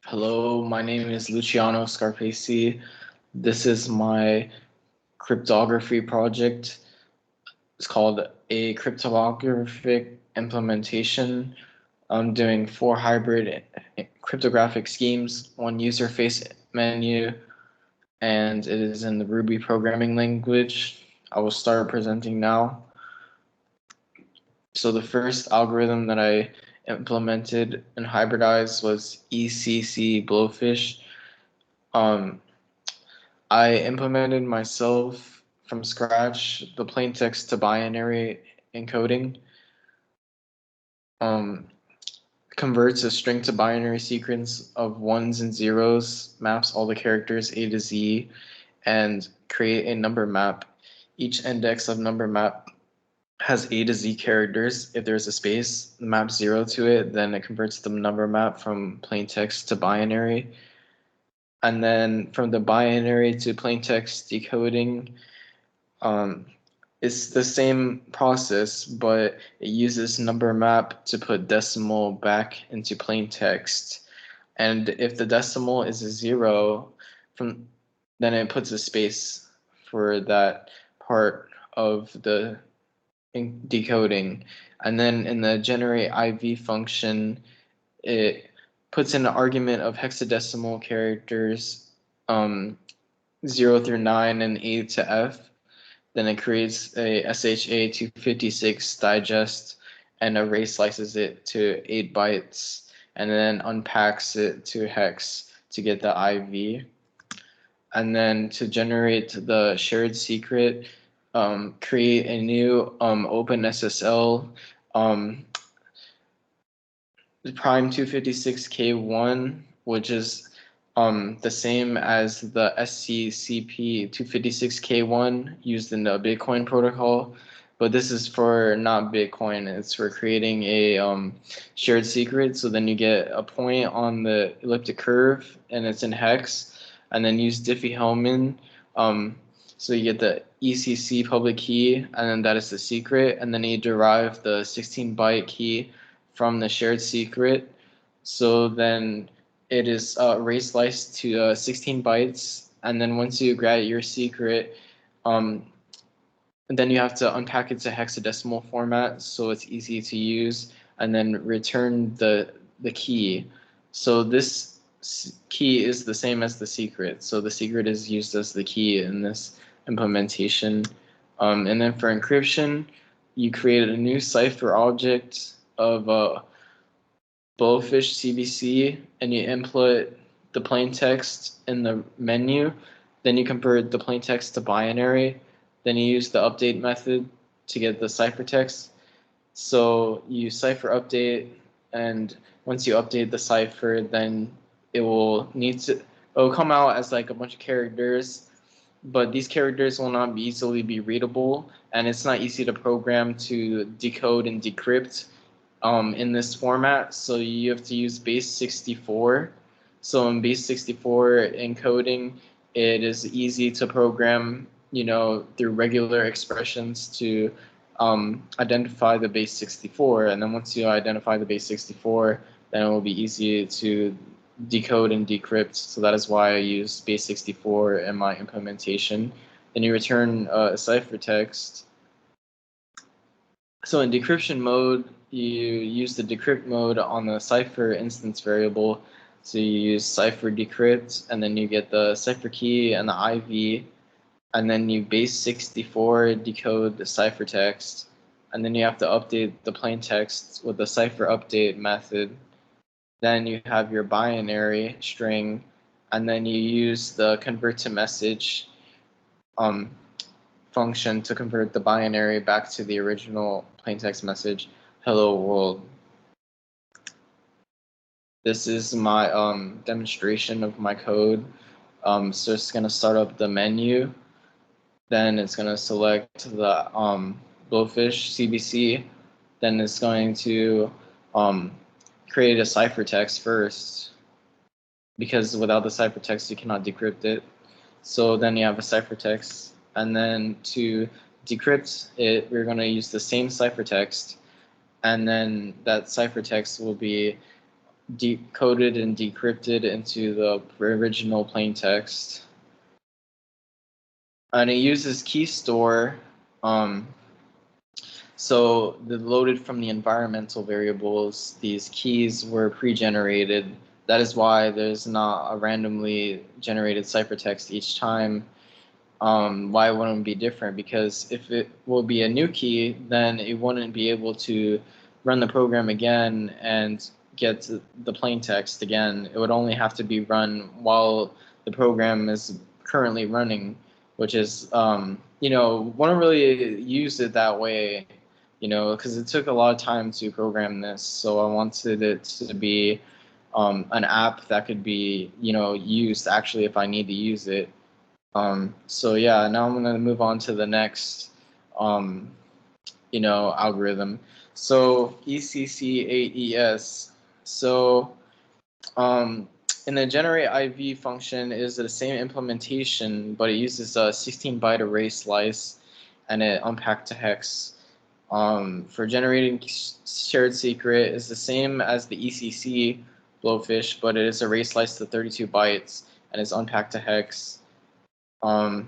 Hello, my name is Luciano Scarpesi. This is my cryptography project. It's called a cryptographic implementation. I'm doing 4 hybrid cryptographic schemes, 1 user face menu, and it is in the Ruby programming language. I will start presenting now. So the first algorithm that I implemented and hybridized was ECC-Blowfish. I implemented myself from scratch the plain text to binary encoding. Converts a string to binary sequence of ones and zeros, maps all the characters A to Z, and create a number map. Each index of number map has A to Z characters. If there's a space, map 0 to it, then it converts the number map from plain text to binary. And then from the binary to plain text decoding, it's the same process, but it uses number map to put decimal back into plain text. And if the decimal is a 0, then it puts a space for that part of the decoding. And then in the generate IV function, it puts in an argument of hexadecimal characters 0 through 9 and A to F. Then it creates a SHA-256 digest and array slices it to 8 bytes and then unpacks it to hex to get the IV. And then to generate the shared secret, create a new OpenSSL Prime256k1, which is the same as the SCCP-256k1 used in the Bitcoin protocol, but this is for not Bitcoin. It's for creating a shared secret. So then you get a point on the elliptic curve, and it's in hex, and then use Diffie-Hellman. So you get the ECC public key, and then that is the secret, and then you derive the 16-byte key from the shared secret. So then it is array sliced to 16 bytes, and then once you get your secret, then you have to unpack it to hexadecimal format so it's easy to use, and then return the key. So this key is the same as the secret. So the secret is used as the key in this implementation. And then for encryption, you create a new cipher object of Blowfish CBC, and you input the plain text in the menu. Then you convert the plain text to binary. Then you use the update method to get the ciphertext. So you cipher update, and once you update the cipher, then it will come out as like a bunch of characters, but these characters will not easily be readable, and it's not easy to program to decode and decrypt in this format. So you have to use base 64. So in base 64 encoding, it is easy to program, through regular expressions to identify the base 64. And then once you identify the base 64, then it will be easy to decode and decrypt. So that is why I use base 64 in my implementation. Then you return a ciphertext. So in decryption mode, you use the decrypt mode on the cipher instance variable. So you use cipher decrypt, and then you get the cipher key and the IV, and then you base 64 decode the ciphertext, and then you have to update the plain text with the cipher update method. Then you have your binary string, and then you use the convert to message function to convert the binary back to the original plaintext message, hello world. This is my demonstration of my code. So it's going to start up the menu. Then it's going to select the Blowfish CBC. Then it's going to create a ciphertext first, because without the ciphertext you cannot decrypt it. So then you have a ciphertext, and then to decrypt it, we're going to use the same ciphertext, and then that ciphertext will be decoded and decrypted into the original plain text. And it uses key store. So the loaded from the environmental variables, these keys were pre-generated. That is why there's not a randomly generated ciphertext each time. Why wouldn't it be different? Because if it will be a new key, then it wouldn't be able to run the program again and get the plain text again. It would only have to be run while the program is currently running, which is, wouldn't really use it that way, because it took a lot of time to program this. So I wanted it to be an app that could be, used actually if I need to use it. So yeah, now I'm going to move on to the next, algorithm. So ECC-AES. So in the generate IV function is the same implementation, but it uses a 16-byte array slice and it unpacked to hex. For generating shared secret is the same as the ECC-Blowfish, but it is array sliced to 32 bytes and is unpacked to hex. Now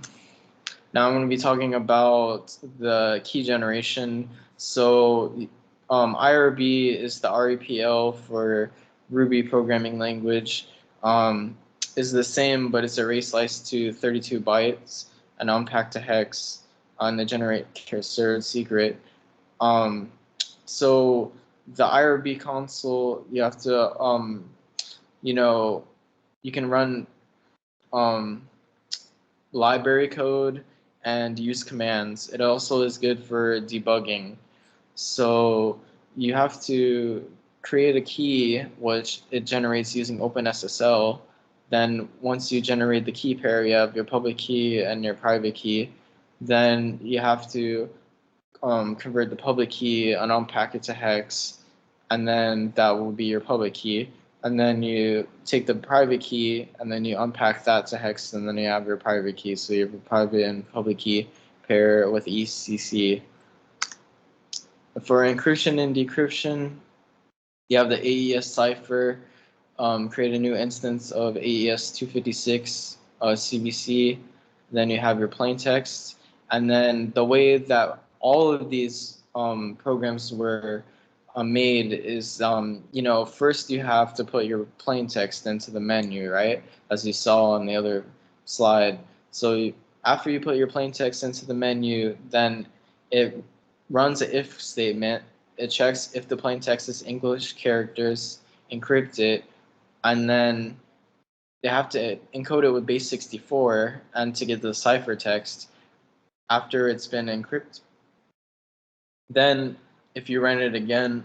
I'm going to be talking about the key generation. So IRB is the REPL for Ruby programming language. Is the same, but it's array sliced to 32 bytes and unpacked to hex on the generate shared secret. So the IRB console, you have to, you can run library code and use commands. It also is good for debugging. So you have to create a key which it generates using OpenSSL. Then once you generate the key pair, you have your public key and your private key. Then you have to convert the public key and unpack it to hex, and then that will be your public key. And then you take the private key and then you unpack that to hex, and then you have your private key. So you have a private and public key pair with ECC. For encryption and decryption, you have the AES cipher. Create a new instance of AES-256 CBC. Then you have your plaintext. And then the way that all of these programs were made is, first you have to put your plaintext into the menu, right? As you saw on the other slide. So after you put your plaintext into the menu, then it runs an if statement. It checks if the plaintext is English characters, encrypt it, and then they have to encode it with base 64 and to get the ciphertext after it's been encrypted. Then if you run it again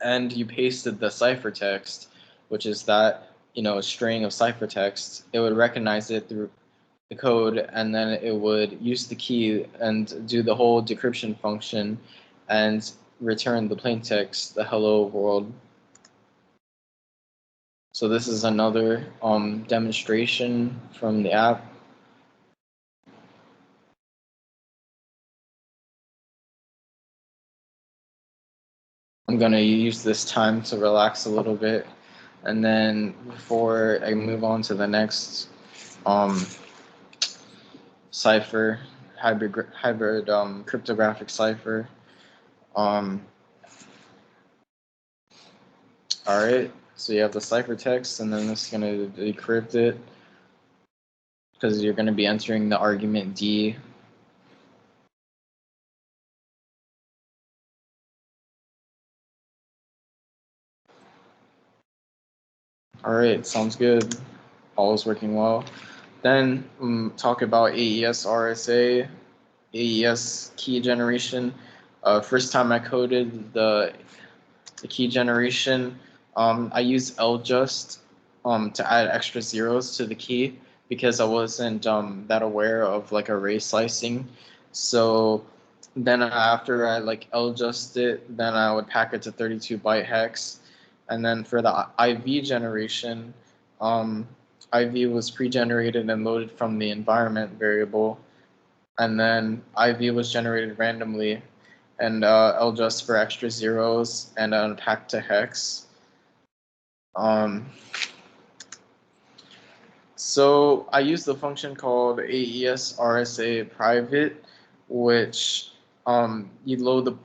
and you pasted the ciphertext, which is that, string of ciphertext, it would recognize it through the code, and then it would use the key and do the whole decryption function and return the plaintext, the hello world. So this is another demonstration from the app. I'm going to use this time to relax a little bit, and then before I move on to the next cipher, hybrid cryptographic cipher. All right, so you have the ciphertext, and then it's going to decrypt it because you're going to be entering the argument D. All right, sounds good. All is working well. Then talk about AES-RSA, AES key generation. First time I coded the key generation, I used ljust to add extra zeros to the key because I wasn't that aware of like array slicing. So then after I ljust it, then I would pack it to 32-byte hex. And then for the IV generation, IV was pre-generated and loaded from the environment variable, and then IV was generated randomly, and ljust for extra zeros and unpacked to hex. So I use the function called AES-RSA private, which you load the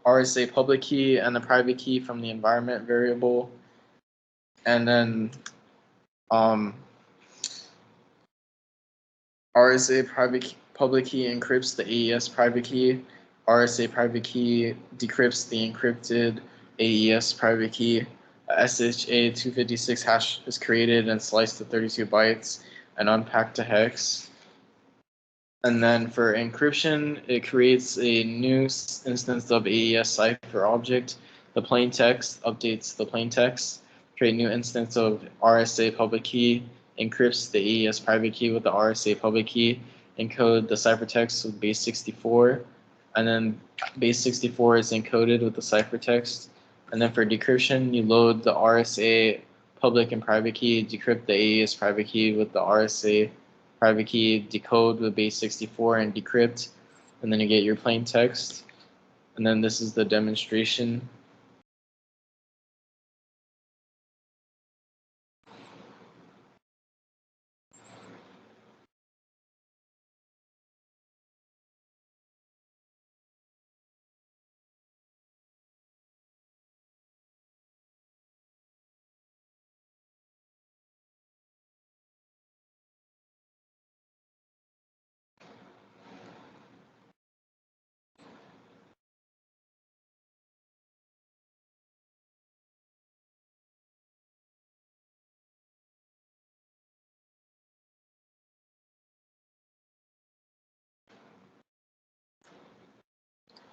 RSA public key and the private key from the environment variable, and then RSA public key encrypts the AES private key. RSA private key decrypts the encrypted AES private key. SHA-256 hash is created and sliced to 32 bytes and unpacked to hex. And then for encryption, it creates a new instance of AES cipher object. The plain text updates the plain text. Create new instance of RSA public key. Encrypts the AES private key with the RSA public key. Encode the ciphertext with base 64. And then base 64 is encoded with the ciphertext. And then for decryption, you load the RSA public and private key, decrypt the AES private key with the RSA private key, decode with base 64 and decrypt, and then you get your plain text. And then this is the demonstration.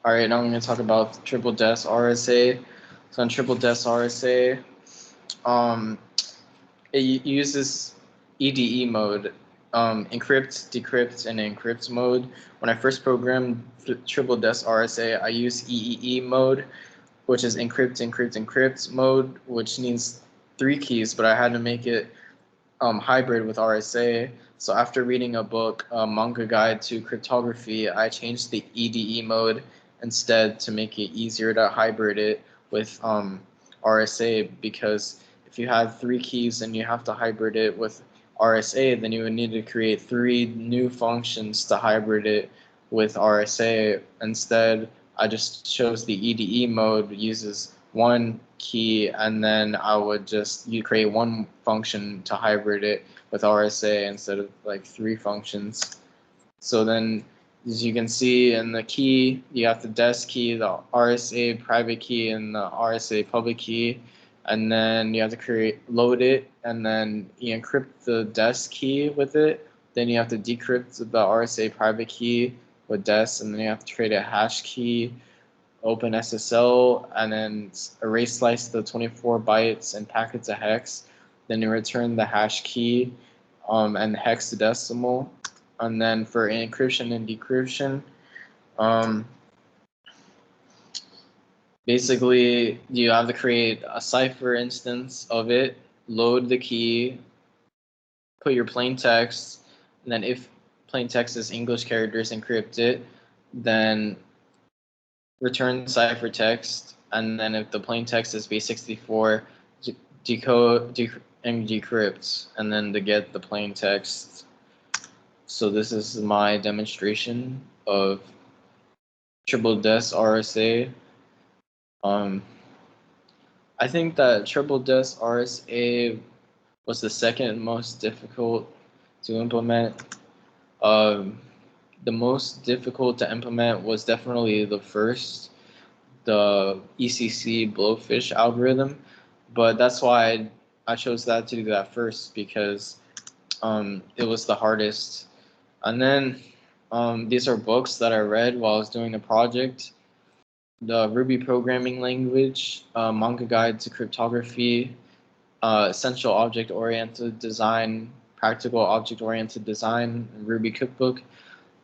All right, now I'm going to talk about triple des RSA. So on triple des RSA, it uses EDE mode, encrypt, decrypt, and encrypt mode. When I first programmed triple des RSA, I used EEE mode, which is encrypt, encrypt, encrypt mode, which needs 3 keys, but I had to make it hybrid with RSA. So after reading a book, Manga Guide to Cryptography, I changed the EDE mode instead to make it easier to hybrid it with RSA, because if you have 3 keys and you have to hybrid it with RSA, then you would need to create 3 new functions to hybrid it with RSA. Instead, I just chose the EDE mode, uses 1 key, and then I would just create 1 function to hybrid it with RSA instead of like 3 functions. So then, as you can see in the key, you have the des key, the RSA private key, and the RSA public key, and then you have to load it, and then you encrypt the des key with it. Then you have to decrypt the RSA private key with des, and then you have to create a hash key, open SSL, and then erase slice the 24 bytes and pack it to hex. Then you return the hash key and hexadecimal. And then for encryption and decryption, basically you have to create a cipher instance of it, load the key, put your plain text, and then if plain text is English characters, encrypt it, then return ciphertext, and then if the plain text is base 64, decode and decrypt, and then to get the plain text. So this is my demonstration of triple des RSA. I think that triple des RSA was the second most difficult to implement. The most difficult to implement was definitely the first, the ECC-Blowfish algorithm, but that's why I chose that to do that first, because it was the hardest. And then these are books that I read while I was doing the project. The Ruby programming language, Manga Guide to Cryptography, Essential Object-Oriented Design, Practical Object-Oriented Design, Ruby Cookbook.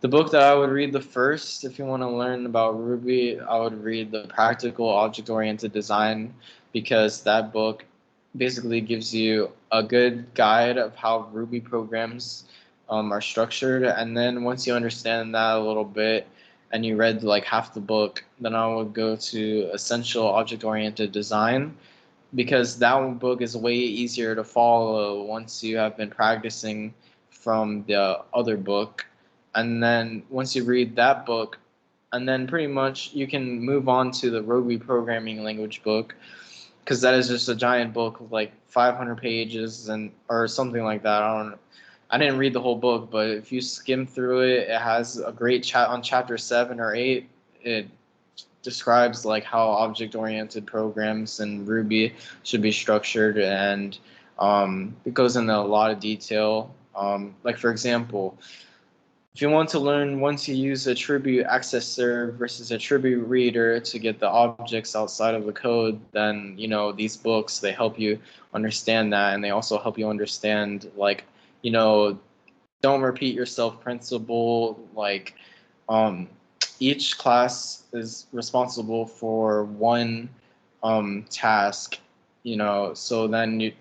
The book that I would read the first, if you want to learn about Ruby, I would read the Practical Object-Oriented Design, because that book basically gives you a good guide of how Ruby programs are structured. And then once you understand that a little bit and you read like half the book, then I would go to Essential Object-Oriented Design, because that one book is way easier to follow once you have been practicing from the other book. And then once you read that book, and then pretty much you can move on to the Ruby programming language book, because that is just a giant book with like 500 pages and or something like that. I didn't read the whole book, but if you skim through it, it has a great chat on chapter 7 or 8. It describes like how object-oriented programs in Ruby should be structured, and it goes into a lot of detail. Like for example, if you want to learn when to use attribute access serve versus attribute reader to get the objects outside of the code, then these books, they help you understand that, and they also help you understand like don't repeat yourself principle. Like each class is responsible for one task, so then